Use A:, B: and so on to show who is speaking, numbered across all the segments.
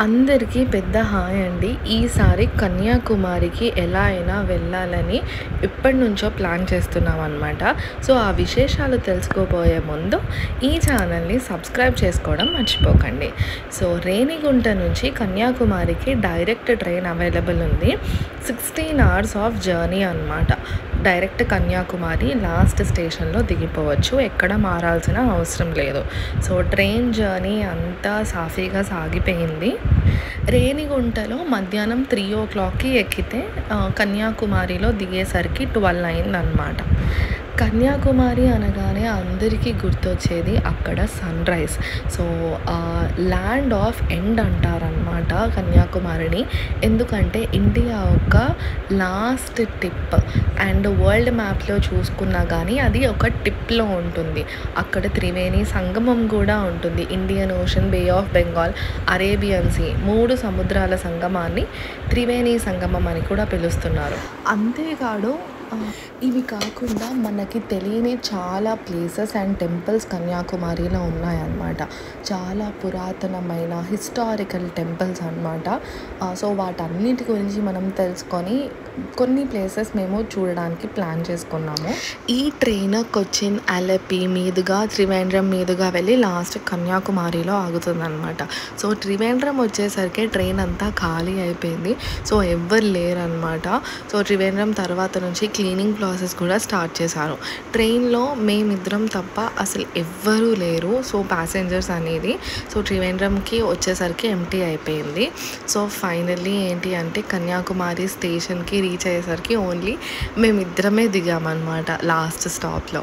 A: అందరికీ పెద్ద హాయ్ అండి. ఈసారి కన్యాకుమారికి ఎలా అయినా వెళ్ళాలని ఎప్పటినుంచో ప్లాన్ చేస్తున్నామనమాట. సో, ఆ విశేషాలు తెలుసుకోబోయే ముందు ఈ ఛానల్‌ని సబ్స్క్రైబ్ చేసుకోవడం మర్చిపోకండి. సో, రేణిగుంట నుంచి కన్యాకుమారికి డైరెక్ట్ ట్రైన్ అవైలబుల్ ఉంది. 16 అవర్స్ ఆఫ్ జర్నీ అనమాట. డైరెక్ట్ కన్యాకుమారి లాస్ట్ స్టేషన్‌లో దిగిపోవచ్చు. ఎక్కడ మారాల్సిన అవసరం లేదు. సో, ట్రైన్ జర్నీ అంతా సాఫీగా సాగిపోయింది. రేణిగుంటలో మధ్యాహ్నం 3:00కి ఎక్కితే కన్యాకుమారిలో దిగేసరికి 12 అయిందనమాట. కన్యాకుమారి అనగానే అందరికీ గుర్తొచ్చేది అక్కడ sunrise. So, land of end అంటారనమాట కన్యాకుమారిని. ఎందుకంటే ఇండియా యొక్క లాస్ట్ టిప్ అండ్ వరల్డ్ మ్యాప్‌లో చూసుకున్నా కానీ అది ఒక టిప్‌లో ఉంటుంది. అక్కడ త్రివేణి సంగమం కూడా ఉంటుంది. Indian Ocean, Bay of Bengal, Arabian Sea 3 సముద్రాల సంగమాన్ని త్రివేణి సంగమం అని కూడా పిలుస్తున్నారు. అంతేకాదు ఇవి కాకుండా మనకి తెలియని చాలా ప్లేసెస్ అండ్ టెంపుల్స్ కన్యాకుమారిలో ఉన్నాయన్నమాట. చాలా పురాతనమైన హిస్టారికల్ టెంపుల్స్ అనమాట. సో, వాటన్నిటి గురించి మనం తెలుసుకొని కొన్ని ప్లేసెస్ మేము చూడడానికి ప్లాన్ చేసుకున్నాము. ఈ ట్రైన్ కొచ్చిన్, అలెపి మీదుగా త్రివేంద్రం మీదుగా వెళ్ళి లాస్ట్ కన్యాకుమారిలో ఆగుతుందన్నమాట. సో, త్రివేంద్రం వచ్చేసరికి ట్రైన్ అంతా ఖాళీ అయిపోయింది. సో, ఎవ్వరు లేరనమాట. సో, త్రివేంద్రం తర్వాత నుంచి క్లీనింగ్ ప్రాసెస్ కూడా స్టార్ట్ చేశారు. ట్రైన్లో మేమిద్దరం తప్ప అసలు ఎవ్వరూ లేరు. సో, ప్యాసింజర్స్ అనేది సో త్రివేంద్రంకి వచ్చేసరికి ఎంటీ అయిపోయింది. సో, ఫైనల్లీ ఏంటి అంటే కన్యాకుమారి స్టేషన్కి రీచ్ అయ్యేసరికి ఓన్లీ మేమిద్దరమే దిగామన్నమాట లాస్ట్ స్టాప్లో.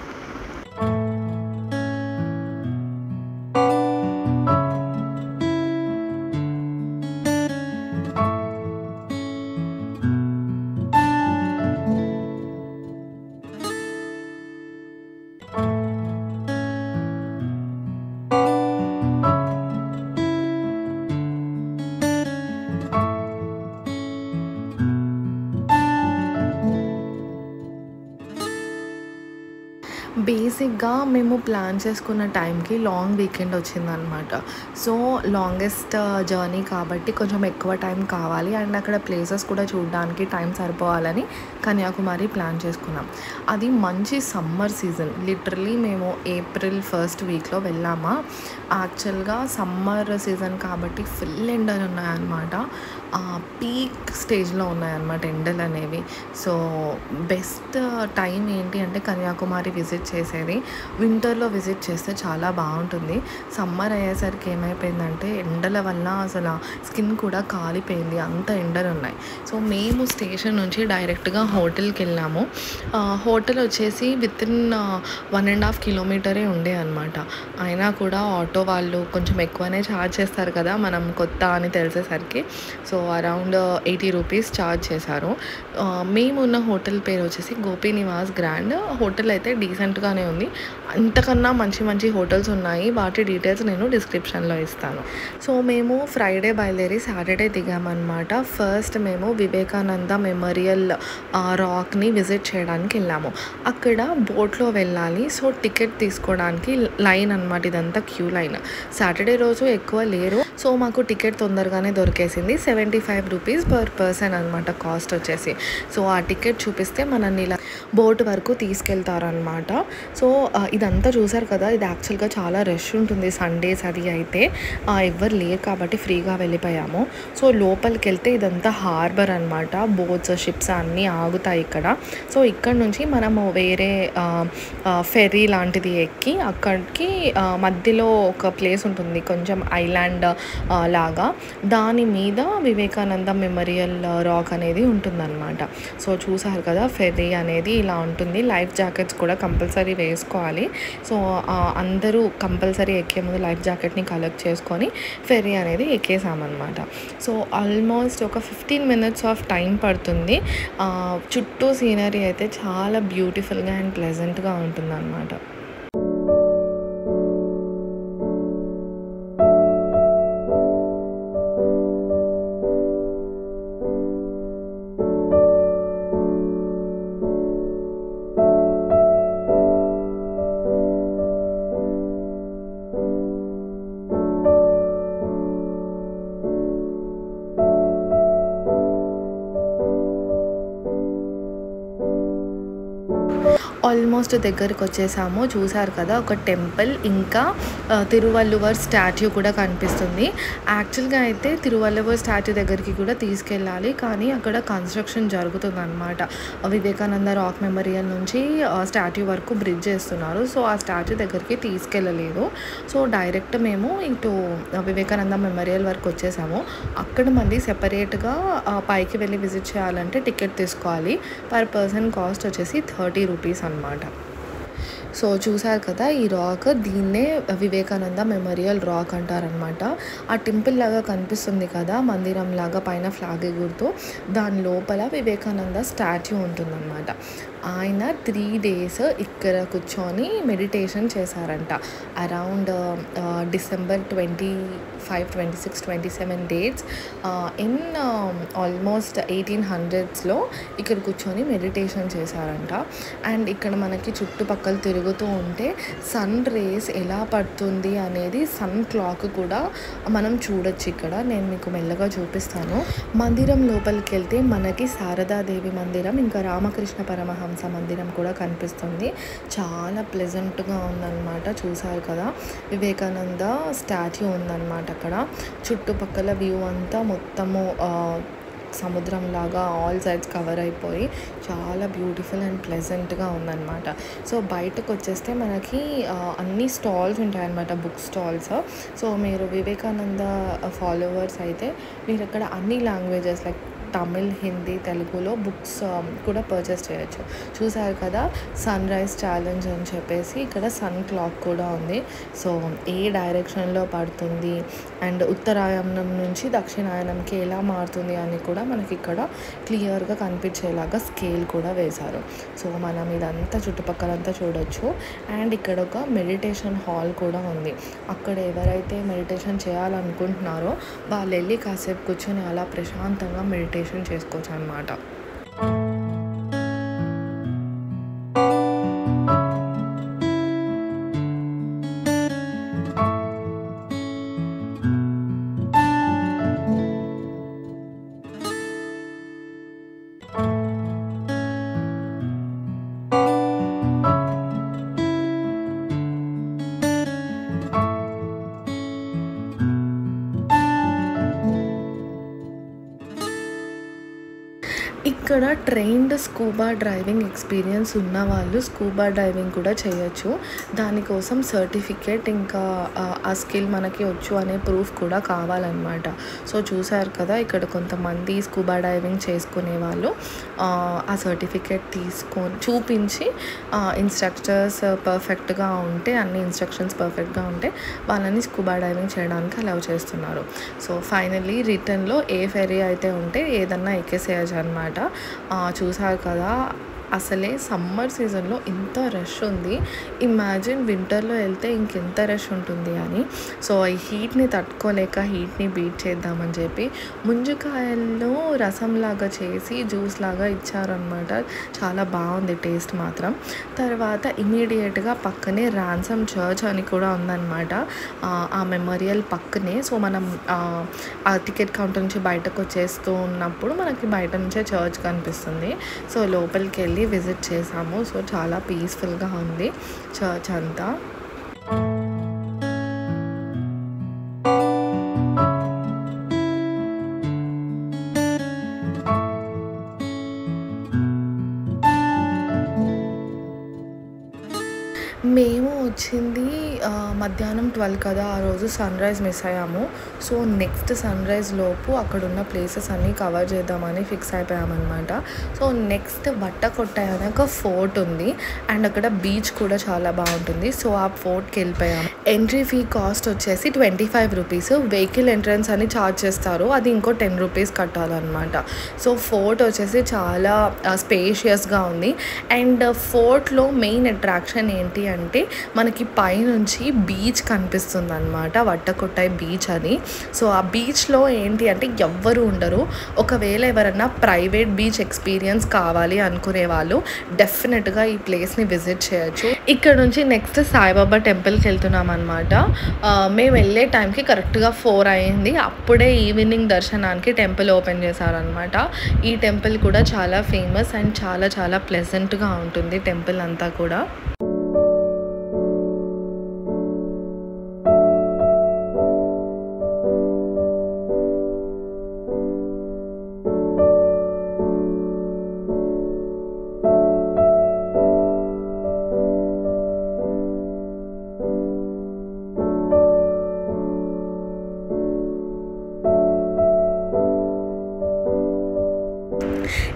A: బేసిక్‌గా మేము ప్లాన్ చేసుకున్న టైంకి లాంగ్ వీకెండ్ వచ్చిందనమాట. సో, లాంగెస్ట్ జర్నీ కాబట్టి కొంచెం ఎక్కువ టైం కావాలి అండ్ అక్కడ ప్లేసెస్ కూడా చూడడానికి టైం సరిపోవాలని కన్యాకుమారి ప్లాన్ చేసుకున్నాం. అది మంచి సమ్మర్ సీజన్. లిటరల్లీ మేము ఏప్రిల్ ఫస్ట్ వీక్‌లో వెళ్ళామా. యాక్చువల్‌గా సమ్మర్ సీజన్ కాబట్టి ఫుల్ ఎండలు ఉన్నాయన్నమాట. పీక్ స్టేజ్‌లో ఉన్నాయన్నమాట ఎండలు అనేవి. సో, బెస్ట్ టైం ఏంటి అంటే కన్యాకుమారి విజిట్ చేసేది వింటర్లో విజిట్ చేస్తే చాలా బాగుంటుంది. సమ్మర్ అయ్యేసరికి ఏమైపోయిందంటే ఎండల వల్ల అసలు స్కిన్ కూడా కాలిపోయింది. అంత ఎండలు ఉన్నాయి. సో, మేము స్టేషన్ నుంచి డైరెక్ట్గా హోటల్కి వెళ్ళాము. హోటల్ వచ్చేసి వితిన్ 1.5 కిలోమీటరే ఉండే అనమాట. అయినా కూడా ఆటో వాళ్ళు కొంచెం ఎక్కువనే ఛార్జ్ చేస్తారు కదా మనం కొత్త అని తెలిసేసరికి. సో, అరౌండ్ 80 రూపీస్ ఛార్జ్ చేశారు. మేమున్న హోటల్ పేరు వచ్చేసి గోపి నివాస్ గ్రాండ్. హోటల్ అయితే డీసెంట్గానే ఉంది. అంతకన్నా మంచి మంచి హోటల్స్ ఉన్నాయి. వాటి డీటెయిల్స్ నేను డిస్క్రిప్షన్లో ఇస్తాను. సో, మేము ఫ్రైడే బయలుదేరి సాటర్డే దిగామన్నమాట. ఫస్ట్ మేము వివేకానంద మెమోరియల్ రాక్ని విజిట్ చేయడానికి వెళ్ళాము. అక్కడ బోట్లో వెళ్ళాలి. సో, టికెట్ తీసుకోవడానికి లైన్ అనమాట. ఇదంతా క్యూ లైన్. సాటర్డే రోజు ఎక్కువ లేరు. సో, మాకు టికెట్ తొందరగానే దొరికేసింది. 75 రూపీస్ పర్ పర్సన్ అనమాట కాస్ట్ వచ్చేసి. సో, ఆ టికెట్ చూపిస్తే మనల్ని ఇలా బోట్ వరకు తీసుకెళ్తారనమాట. సో, ఇదంతా చూసారు కదా. ఇది యాక్చువల్గా చాలా రష్ ఉంటుంది సండేస్ అది అయితే. ఎవ్వరు లేరు కాబట్టి ఫ్రీగా వెళ్ళిపోయాము. సో, లోపలికి వెళ్తే ఇదంతా హార్బర్ అనమాట. బోట్స్, షిప్స్ అన్నీ ఆగుతాయి ఇక్కడ. సో, ఇక్కడ నుంచి మనము వేరే ఫెర్రీ లాంటిది ఎక్కి అక్కడికి మధ్యలో ఒక ప్లేస్ ఉంటుంది కొంచెం ఐలాండ్ లాగా. దాని మీద వివేకానంద మెమోరియల్ రాక్ అనేది ఉంటుందన్నమాట. సో, చూసారు కదా ఫెర్రీ అనేది ఇలా ఉంటుంది. లైఫ్ జాకెట్స్ కూడా కంపల్సరీ వేసుకోవాలి. సో, అందరూ కంపల్సరీ ఎక్కే ముందు లైఫ్ జాకెట్ని కలెక్ట్ చేసుకొని ఫెర్రీ అనేది ఎక్కేసామన్నమాట. సో, ఆల్మోస్ట్ ఒక 15 మినిట్స్ ఆఫ్ టైం పడుతుంది. చుట్టూ సీనరీ అయితే చాలా బ్యూటిఫుల్గా అండ్ ప్లెజెంట్గా ఉంటుందన్నమాట. ఆల్మోస్ట్ దగ్గరికి వచ్చేసాము. చూసారు కదా ఒక టెంపుల్, ఇంకా తిరువల్లువర్ స్టాట్యూ కూడా కనిపిస్తుంది. యాక్చువల్గా అయితే తిరువల్లువర్ స్టాట్యూ దగ్గరికి కూడా తీసుకెళ్ళాలి, కానీ అక్కడ కన్స్ట్రక్షన్ జరుగుతుంది అనమాట. వివేకానంద రాక్ మెమోరియల్ నుంచి స్టాట్యూ వరకు బ్రిడ్జ్ చేస్తున్నారు. సో ఆ స్టాట్యూ దగ్గరికి తీసుకెళ్ళలేదు. సో డైరెక్ట్ మేము ఇటు వివేకానంద మెమోరియల్ వరకు వచ్చేసాము. అక్కడ మళ్ళీ సెపరేట్గా పైకి వెళ్ళి విజిట్ చేయాలంటే టికెట్ తీసుకోవాలి. పర్ పర్సన్ కాస్ట్ వచ్చేసి 30 రూపీస్ అనమాట. సో చూసారు కదా ఈ రాక్, దీన్నే వివేకానంద మెమోరియల్ రాక్ అంటారనమాట. ఆ టెంపుల్ లాగా కనిపిస్తుంది కదా, మందిరం లాగా పైన ఫ్లాగ్ ఎగురుతూ, దాని లోపల వివేకానంద స్టాట్యూ ఉంటుందన్నమాట. ఆయన 3 days ఇక్కడ కూర్చొని మెడిటేషన్ చేశారంట. Around December 25, 26, 27 dates in almost 1800s ఇక్కడ కూర్చొని మెడిటేషన్ చేశారంట. అండ్ ఇక్కడ మనకి చుట్టుపక్కల తిరుగుతూ ఉంటే సన్ రేస్ ఎలా పడుతుంది అనేది సన్ క్లాక్ కూడా మనం చూడొచ్చు. ఇక్కడ నేను మీకు మెల్లగా చూపిస్తాను. మందిరం లోపలికి వెళ్తే మనకి శారదాదేవి మందిరం, ఇంకా రామకృష్ణ పరమహంస మందిరం కూడా కనిపిస్తుంది. చాలా ప్లెజెంట్గా ఉందన్నమాట. చూసారు కదా వివేకానంద స్టాట్యూ ఉందన్నమాట. అక్కడ చుట్టుపక్కల వ్యూ అంతా మొత్తము సముద్రం లాగా ఆల్ సైడ్స్ కవర్ అయిపోయి చాలా బ్యూటిఫుల్ అండ్ ప్లెజెంట్గా ఉందన్నమాట. సో బయటకు వచ్చేస్తే మనకి అన్ని స్టాల్స్ ఉంటాయన్నమాట, బుక్ స్టాల్స్. సో మీరు వివేకానంద ఫాలోవర్స్ అయితే మీరు ఇక్కడ అన్ని లాంగ్వేజెస్ లైక్ తమిళ్, హిందీ, తెలుగులో బుక్స్ కూడా పర్చేస్ చేయొచ్చు. చూసారు కదా సన్ రైజ్ ఛాలెంజ్ అని చెప్పేసి ఇక్కడ సన్ క్లాక్ కూడా ఉంది. సో ఏ డైరెక్షన్లో పడుతుంది అండ్ ఉత్తరాయణం నుంచి దక్షిణాయనంకి ఎలా మారుతుంది అని కూడా మనకి ఇక్కడ క్లియర్గా కనిపించేలాగా స్కేల్ కూడా వేశారు. సో మనం ఇదంతా చుట్టుపక్కలంతా చూడొచ్చు. అండ్ ఇక్కడ ఒక మెడిటేషన్ హాల్ కూడా ఉంది. అక్కడ ఎవరైతే మెడిటేషన్ చేయాలనుకుంటున్నారో వాళ్ళు వెళ్ళి కాసేపు కూర్చొని అలా ప్రశాంతంగా మెడిటేషన్ చేసుకోవచ్చు అన్నమాట. ఇక్కడ ట్రైన్డ్ స్కూబా డ్రైవింగ్ ఎక్స్పీరియన్స్ ఉన్న వాళ్ళు స్కూబా డ్రైవింగ్ కూడా చేయొచ్చు. దానికోసం సర్టిఫికేట్ ఇంకా ఆ స్కిల్ మనకి వచ్చు అనే ప్రూఫ్ కూడా కావాలన్నమాట. సో చూసారు కదా ఇక్కడ కొంతమంది స్కూబా డైవింగ్ చేసుకునే వాళ్ళు ఆ సర్టిఫికేట్ తీసుకొని చూపించి ఇన్స్ట్రక్టర్స్ పర్ఫెక్ట్గా ఉంటే, అన్ని ఇన్స్ట్రక్షన్స్ పర్ఫెక్ట్గా ఉంటే వాళ్ళని స్కూబా డైవింగ్ చేయడానికి అలౌ చేస్తున్నారు. సో ఫైనల్లీ రిటర్న్లో ఏ ఫెరీ అయితే ఉంటే ఏదన్నా ఎక్కేసేయచ్చు అనమాట. చూసారు కదా అసలే సమ్మర్ సీజన్లో ఇంత రష్ ఉంది. ఇమాజిన్ వింటర్లో వెళ్తే ఇంకెంత రష్ ఉంటుంది అని. సో ఈ హీట్ని తట్టుకోలేక హీట్ని బీట్ చేద్దామని చెప్పి ముంజకాయల్లో రసంలాగా చేసి జ్యూస్ లాగా ఇచ్చారనమాట. చాలా బాగుంది టేస్ట్ మాత్రం. తర్వాత ఇమీడియట్గా పక్కనే రాన్సమ్ చర్చ్ అని కూడా ఉందన్నమాట ఆ మెమోరియల్ పక్కనే. సో మనం ఆ టికెట్ కౌంటర్ నుంచి బయటకు వచ్చేస్తూ ఉన్నప్పుడు మనకి బయట నుంచే చర్చ్ కనిపిస్తుంది. సో లోపలికి వెళ్ళి విజిట్ చేసాము. సో చాలా పీస్ఫుల్గా ఉంది చర్చ్ అంతా. మేము వచ్చింది మధ్యాహ్నం 12 కదా, ఆ రోజు సన్ రైజ్ మిస్ అయ్యాము. సో నెక్స్ట్ సన్ రైజ్ లోపు అక్కడున్న ప్లేసెస్ అన్నీ కవర్ చేద్దామని ఫిక్స్ అయిపోయామన్నమాట. సో నెక్స్ట్ వట్టకొట్టాయి అనే ఒక ఫోర్ట్ ఉంది అండ్ అక్కడ బీచ్ కూడా చాలా బాగుంటుంది. సో ఆ ఫోర్ట్కి వెళ్ళిపోయాము. ఎంట్రీ ఫీ కాస్ట్ వచ్చేసి 25 రూపీస్. వెహికల్ ఎంట్రన్స్ అని ఛార్జ్ చేస్తారు, అది ఇంకో 10 రూపీస్ కట్టాలన్నమాట. సో ఫోర్ట్ వచ్చేసి చాలా స్పేషియస్గా ఉంది. అండ్ ఫోర్ట్లో మెయిన్ అట్రాక్షన్ ఏంటి అంటే మనకి పైనుంచి బీచ్ కనిపిస్తుంది అనమాట, వట్టకొట్టాయి బీచ్ అది. సో ఆ బీచ్లో ఏంటి అంటే ఎవ్వరు ఉండరు. ఒకవేళ ఎవరన్నా ప్రైవేట్ బీచ్ ఎక్స్పీరియన్స్ కావాలి అనుకునే వాళ్ళు డెఫినెట్గా ఈ ప్లేస్ని విజిట్ చేయొచ్చు. ఇక్కడ నుంచి నెక్స్ట్ సాయిబాబా టెంపుల్కి వెళ్తున్నాం అనమాట. మేము వెళ్ళే టైంకి కరెక్ట్‌గా 4 అయింది. అప్పుడే ఈవినింగ్ దర్శనానికి టెంపుల్ ఓపెన్ చేశారనమాట. ఈ టెంపుల్ కూడా చాలా ఫేమస్ అండ్ చాలా చాలా ప్లెజెంట్‌గా ఉంటుంది టెంపుల్ అంతా కూడా.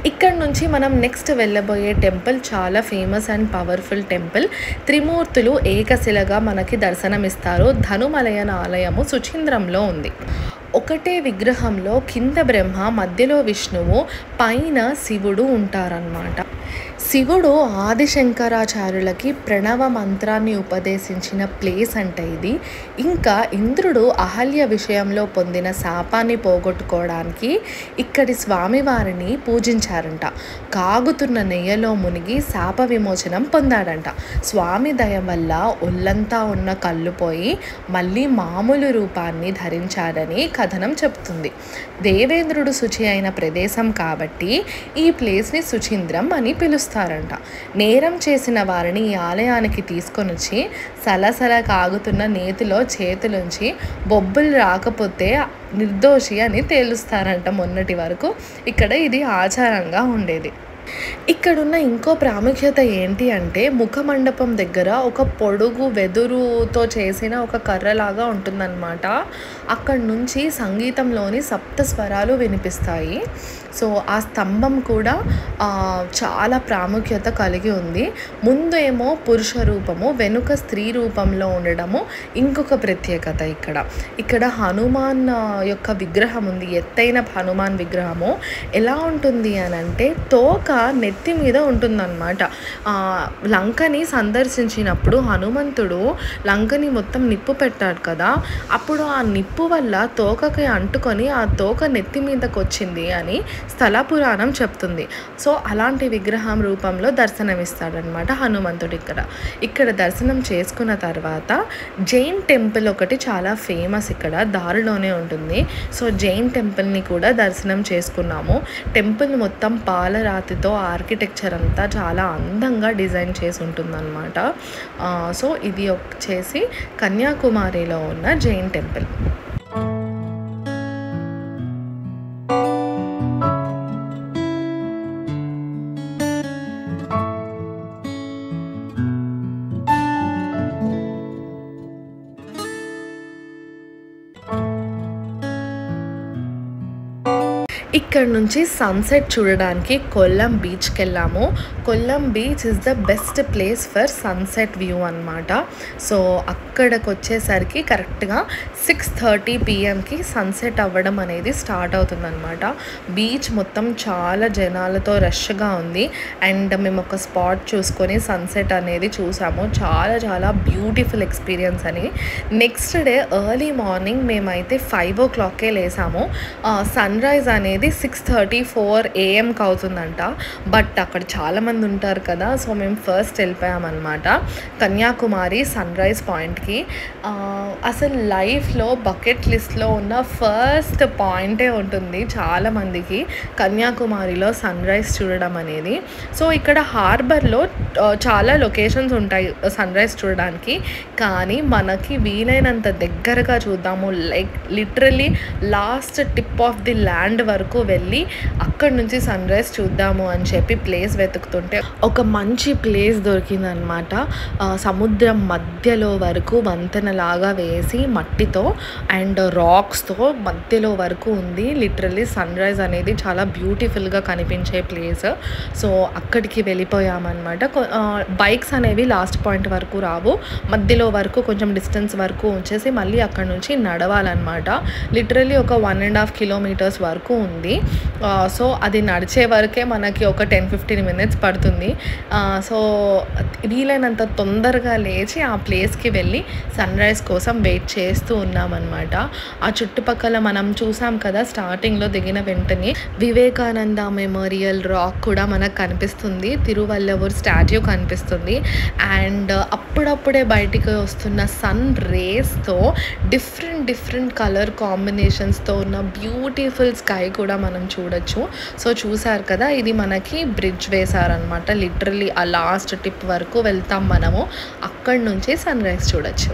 A: ఇక్కడ నుంచి మనం నెక్స్ట్ వెళ్ళబోయే టెంపుల్ చాలా ఫేమస్ అండ్ పవర్ఫుల్ టెంపుల్. త్రిమూర్తులు ఏకశిలగా మనకి దర్శనమిస్తారు. ధనుమలయన ఆలయము సుచింద్రంలో ఉంది. ఒకటే విగ్రహంలో కింద బ్రహ్మ, మధ్యలో విష్ణువు, పైన శివుడు ఉంటారన్నమాట. శివుడు ఆదిశంకరాచార్యులకి ప్రణవ మంత్రాన్ని ఉపదేశించిన ప్లేస్ అంట ఇది. ఇంకా ఇంద్రుడు అహల్య విషయంలో పొందిన శాపాన్ని పోగొట్టుకోవడానికి ఇక్కడి స్వామివారిని పూజించారంట. కాగుతున్న నెయ్యలో మునిగి శాప విమోచనం పొందాడంట. స్వామి దయ వల్ల ఒళ్ళంతా ఉన్న కళ్ళు పోయి మళ్ళీ మామూలు రూపాన్ని ధరించాడని కథనం చెప్తుంది. దేవేంద్రుడు శుచి అయిన ప్రదేశం కాబట్టి ఈ ప్లేస్ని సుచింద్రం అని పిలుస్తారంట. నేరం చేసిన వారిని ఈ ఆలయానికి తీసుకొని వచ్చి సలసల కాగుతున్న నేతిలో చేతులుంచి బొబ్బులు రాకపోతే నిర్దోషి అని తేలుస్తారంట. మొన్నటి వరకు ఇక్కడ ఇది ఆచారంగా ఉండేది. ఇక్కడున్న ఇంకో ప్రాముఖ్యత ఏంటి అంటే ముఖమండపం దగ్గర ఒక పొడుగు వెదురుతో చేసిన ఒక కర్రలాగా ఉంటుందన్నమాట. అక్కడ నుంచి సంగీతంలోని సప్త స్వరాలు వినిపిస్తాయి. సో ఆ స్తంభం కూడా చాలా ప్రాముఖ్యత కలిగి ఉంది. ముందు ఏమో పురుష రూపము, వెనుక స్త్రీ రూపంలో ఉండడము ఇంకొక ప్రత్యేకత. ఇక్కడ హనుమాన్ యొక్క విగ్రహం ఉంది. ఎత్తైన హనుమాన్ విగ్రహము ఎలా ఉంటుంది అని అంటే తోక నెత్తి మీద ఉంటుందన్నమాట. లంకని సందర్శించినప్పుడు హనుమంతుడు లంకని మొత్తం నిప్పు పెట్టాడు కదా, అప్పుడు ఆ నిప్పు వల్ల తోకకి అంటుకొని ఆ తోక నెత్తి మీదకి వచ్చింది అని స్థల పురాణం చెప్తుంది. సో అలాంటి విగ్రహం రూపంలో దర్శనమిస్తాడనమాట హనుమంతుడు. ఇక్కడ దర్శనం చేసుకున్న తర్వాత జైన్ టెంపుల్ ఒకటి చాలా ఫేమస్ ఇక్కడ దారిలోనే ఉంటుంది. సో జైన్ టెంపుల్ని కూడా దర్శనం చేసుకున్నాము. టెంపుల్ మొత్తం పాలరాతితో ఆర్కిటెక్చర్ అంతా చాలా అందంగా డిజైన్ చేసి ఉంటుందన్నమాట. సో ఇది వచ్చేసి కన్యాకుమారిలో ఉన్న జైన్ టెంపుల్. ఇక్కడ నుంచి సన్సెట్ చూడడానికి కొల్లం బీచ్కి వెళ్ళాము. Kollam beach is the best place for sunset view అన్నమాట. సో అక్కడికి వచ్చేసరికి కరెక్ట్గా 6:30 PM సన్సెట్ అవ్వడం అనేది స్టార్ట్ అవుతుందన్నమాట. బీచ్ మొత్తం చాలా జనాలతో రష్గా ఉంది. అండ్ మేము ఒక స్పాట్ చూసుకొని సన్సెట్ అనేది చూసాము. చాలా చాలా బ్యూటిఫుల్ ఎక్స్పీరియన్స్ అని. నెక్స్ట్ డే ఎర్లీ మార్నింగ్ మేమైతే 5 o'clockకే లేసాము. సన్ రైజ్ అనేది 6:34 AM అవుతుందంట. బట్ అక్కడ చాలామంది ఉంటారు కదా, సో మేము ఫస్ట్ వెళ్ళిపోయామన్నమాట కన్యాకుమారి సన్ రైజ్ పాయింట్కి. అసలు లైఫ్లో బకెట్ లిస్ట్లో ఉన్న ఫస్ట్ పాయింటే ఉంటుంది చాలామందికి కన్యాకుమారిలో సన్ రైజ్ చూడడం అనేది. సో ఇక్కడ హార్బర్లో చాలా లొకేషన్స్ ఉంటాయి సన్ రైజ్ చూడడానికి, కానీ మనకి వీలైనంత దగ్గరగా చూద్దాము, like literally last tip of the land వరకు వెళ్ళి అక్కడి నుంచి సన్ రైజ్ చూద్దాము అని చెప్పి ప్లేస్ వెతుకుతుంటే ఒక మంచి ప్లేస్ దొరికిందనమాట. సముద్రం మధ్యలో వరకు వంతెనలాగా వేసి మట్టితో అండ్ రాక్స్తో మధ్యలో వరకు ఉంది. లిటరల్లీ సన్ రైజ్ అనేది చాలా బ్యూటిఫుల్గా కనిపించే ప్లేస్. సో అక్కడికి వెళ్ళిపోయామన్నమాట. బైక్స్ అనేవి లాస్ట్ పాయింట్ వరకు రావు, మధ్యలో వరకు కొంచెం డిస్టెన్స్ వరకు వచ్చేసి మళ్ళీ అక్కడ నుంచి నడవాలన్నమాట. లిటరల్లీ ఒక 1.5 kilometers వరకు ఉంది. సో అది నడిచే వరకే మనకి ఒక 10-15 మినిట్స్ పడుతుంది. సో వీలైనంత తొందరగా లేచి ఆ ప్లేస్‌కి వెళ్ళి సన్‌రైజ్ కోసం వెయిట్ చేస్తూ ఉన్నామనమాట. ఆ చుట్టుపక్కల మనం చూసాం కదా స్టార్టింగ్‌లో దిగిన వెంటనే వివేకానంద మెమోరియల్ రాక్ కూడా మనకు కనిపిస్తుంది. తిరువల్లవూర్ స్టాట్యూ కనిపిస్తుంది. అండ్ అప్పుడప్పుడే బయటికి వస్తున్న సన్ రేస్‌తో డిఫరెంట్ కలర్ కాంబినేషన్స్‌తో ఉన్న బ్యూటిఫుల్ స్కై కూడా మనం చూడొచ్చు. సో చూసారు కదా, ఇది మనకి బ్రిడ్జ్ వేశారనమాట. లిటరల్లీ ఆ లాస్ట్ టిప్ వరకు వెళ్తాం మనము. అక్కడి నుంచి సన్‌రైజ్ చూడొచ్చు.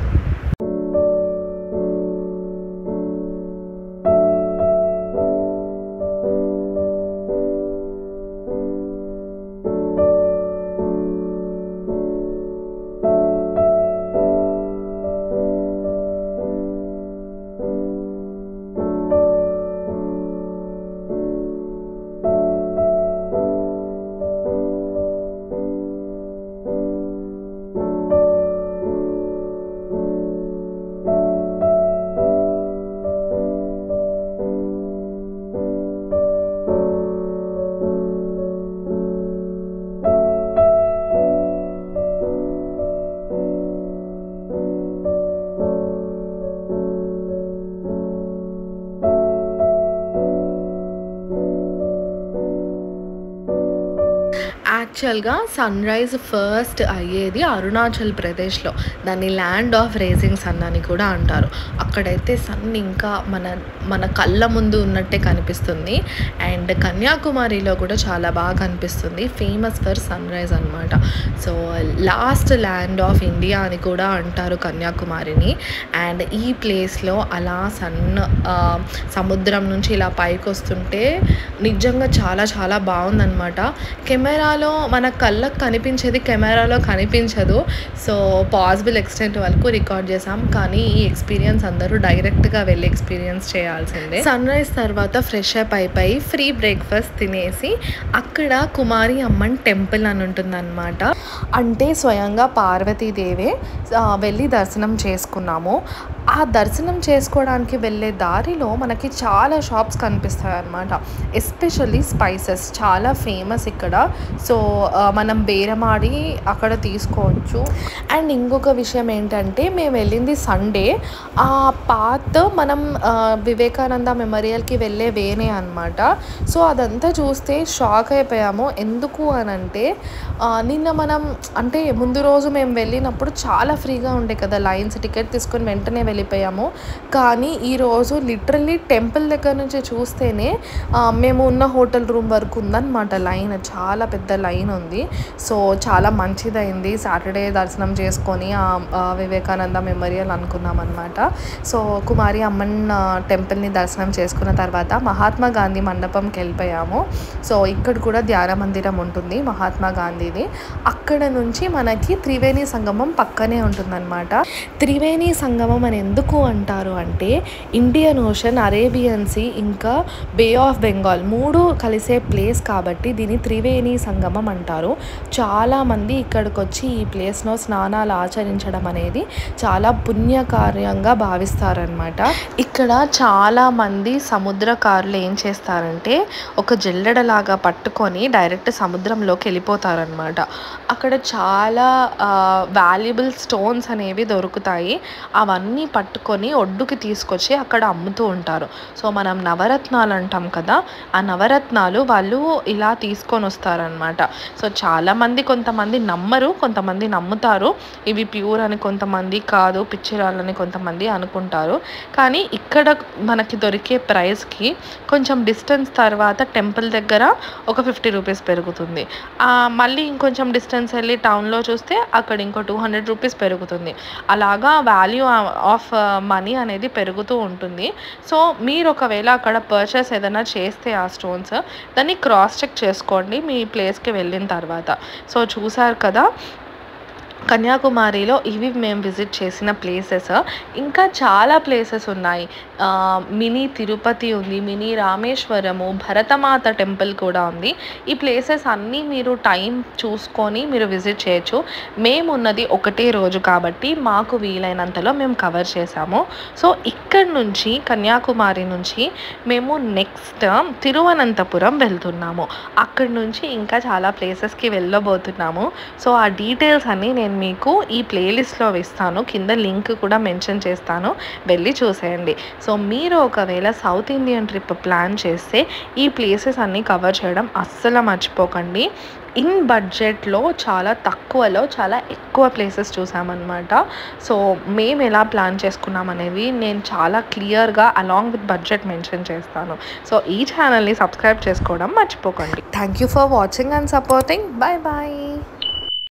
A: యాక్చువల్‌గా సన్‌రైజ్ ఫస్ట్ అయ్యేది అరుణాచల్ ప్రదేశ్‌లో. దాన్ని ల్యాండ్ ఆఫ్ రైజింగ్ సన్ అని కూడా అంటారు. అక్కడైతే సన్ ఇంకా మన కళ్ళ ముందు ఉన్నట్టే కనిపిస్తుంది. అండ్ కన్యాకుమారిలో కూడా చాలా బాగా కనిపిస్తుంది. ఫేమస్ ఫర్ సన్‌రైజ్ అనమాట. So last land of India అని కూడా అంటారు కన్యాకుమారిని. అండ్ ఈ ప్లేస్‌లో అలా సముద్రం నుంచి ఇలా పైకొస్తుంటే నిజంగా చాలా బాగుందనమాట. కెమెరాలో మన కళ్ళకు కనిపించేది కెమెరాలో కనిపించదు. సో పాసిబుల్ ఎక్స్టెంట్ వరకు రికార్డ్ చేసాం. కానీ ఈ ఎక్స్పీరియన్స్ అందరూ డైరెక్ట్‌గా వెళ్ళి ఎక్స్పీరియన్స్ చేయాల్సిందే. సన్‌రైజ్ తర్వాత ఫ్రెష్ అప్ అయిపోయి ఫ్రీ బ్రేక్‌ఫాస్ట్ తినేసి అక్కడ కుమారి అమ్మన్ టెంపుల్ అని ఉంటుందన్నమాట. అంటే స్వయంగా పార్వతీదేవే వెళ్ళి దర్శనం చేసుకున్నాము. ఆ దర్శనం చేసుకోవడానికి వెళ్ళే దారిలో మనకి చాలా షాప్స్ కనిపిస్తాయి అన్నమాట. ఎస్పెషల్లీ స్పైసెస్ చాలా ఫేమస్ ఇక్కడ. సో మనం బేరమాడి అక్కడ తీసుకోవచ్చు. అండ్ ఇంకొక విషయం ఏంటంటే మేము వెళ్ళింది సండే. ఆ పాత్ మనం వివేకానంద మెమోరియల్కి వెళ్ళే వేనే అనమాట. సో అదంతా చూస్తే షాక్ అయిపోయాము. ఎందుకు అనంటే నిన్న మనం అంటే ముందు రోజు మేము వెళ్ళినప్పుడు చాలా ఫ్రీగా ఉండే కదా, లైన్స్ టికెట్ తీసుకొని వెంటనే వెళ్ళిపోయాము. కానీ ఈరోజు లిటరల్లీ టెంపుల్ దగ్గర నుంచి చూస్తేనే మేము ఉన్న హోటల్ రూమ్ వరకు ఉందన్నమాట లైన్. చాలా పెద్ద లైన్ ఉంది. సో చాలా మంచిదైంది సాటర్డే దర్శనం చేసుకొని వివేకానంద మెమోరియల్ అనుకున్నాం అనమాట. సో కుమారి అమ్మన్ టెంపుల్ని దర్శనం చేసుకున్న తర్వాత మహాత్మా గాంధీ మండపంకి వెళ్ళిపోయాము. సో ఇక్కడ కూడా ధ్యాన మందిరం ఉంటుంది మహాత్మా గాంధీది. అక్కడ నుంచి మనకి త్రివేణి సంగమం పక్కనే ఉంటుందన్నమాట. త్రివేణి సంగమం అని ఎందుకు అంటారు అంటే ఇండియన్ ఓషన్, అరేబియన్ సీ ఇంకా బే ఆఫ్ బెంగాల్ 3 కలిసే ప్లేస్ కాబట్టి దీన్ని త్రివేణి సంగమం అంటారు. చాలామంది ఇక్కడికి వచ్చి ఈ ప్లేస్లో స్నానాలు ఆచరించడం అనేది చాలా పుణ్యకార్యంగా భావిస్తారనమాట. ఇక్కడ చాలామంది సముద్రకారులు ఏం చేస్తారంటే ఒక జల్లెడలాగా పట్టుకొని డైరెక్ట్ సముద్రంలోకి వెళ్ళిపోతారనమాట. అక్కడ చాలా వాల్యుబుల్ స్టోన్స్ అనేవి దొరుకుతాయి. అవన్నీ పట్టుకొని ఒడ్డుకి తీసుకొచ్చి అక్కడ అమ్ముతూ ఉంటారు. సో మనం నవరత్నాలు అంటాం కదా, ఆ నవరత్నాలు వాళ్ళు ఇలా తీసుకొని వస్తారనమాట. సో చాలామంది కొంతమంది నమ్మరు, కొంతమంది నమ్ముతారు. ఇవి ప్యూర్ అని కొంతమంది, కాదు పిచ్చిరాళ్ళని కొంతమంది అనుకుంటారు. కానీ ఇక్కడ మనకి దొరికే ప్రైస్కి కొంచెం డిస్టెన్స్ తర్వాత టెంపుల్ దగ్గర ఒక 50 రూపీస్ పెరుగుతుంది. మళ్ళీ ఇంకొంచెం డిస్టెన్స్ వెళ్ళి టౌన్లో చూస్తే అక్కడ ఇంకో 200 రూపీస్ పెరుగుతుంది. అలాగా వాల్యూ ఆఫ్ మనీ అనేది పెరుగుతూ ఉంటుంది. సో మీరు ఒకవేళ అక్కడ పర్చేస్ ఏదైనా చేస్తే ఆ స్టోన్స్ దాన్ని క్రాస్ చెక్ చేసుకోండి మీ ప్లేస్కి వెళ్ళిన తర్వాత. సో చూసారు కదా, కన్యాకుమారిలో ఇవి మేము విజిట్ చేసిన ప్లేసెస్. ఇంకా చాలా ప్లేసెస్ ఉన్నాయి. మినీ తిరుపతి ఉంది, మినీ రామేశ్వరము, భరతమాత టెంపుల్ కూడా ఉంది. ఈ ప్లేసెస్ అన్నీ మీరు టైం చూసుకొని మీరు విజిట్ చేయొచ్చు. మేమున్నది ఒకటే రోజు కాబట్టి మాకు వీలైనంతలో మేము కవర్ చేసాము. సో ఇక్కడి నుంచి కన్యాకుమారి నుంచి మేము నెక్స్ట్ తిరువనంతపురం వెళ్తున్నాము. అక్కడి నుంచి ఇంకా చాలా ప్లేసెస్కి వెళ్ళబోతున్నాము. సో ఆ డీటెయిల్స్ అన్నీ నేను మీకు ఈ ప్లేలిస్ట్లో ఇస్తాను, కింద లింక్ కూడా మెన్షన్ చేస్తాను, వెళ్ళి చూసేయండి. సో మీరు ఒకవేళ సౌత్ ఇండియన్ ట్రిప్ ప్లాన్ చేస్తే ఈ ప్లేసెస్ అన్నీ కవర్ చేయడం అస్సలు మర్చిపోకండి. ఇన్ బడ్జెట్లో చాలా తక్కువలో చాలా ఎక్కువ ప్లేసెస్ చూసామన్నమాట. సో మేము ఎలా ప్లాన్ చేసుకున్నాం అనేవి నేను చాలా క్లియర్గా అలాంగ్ విత్ బడ్జెట్ మెన్షన్ చేస్తాను. సో ఈ ఛానల్ని సబ్స్క్రైబ్ చేసుకోవడం మర్చిపోకండి. Thank you for watching and supporting. Bye bye.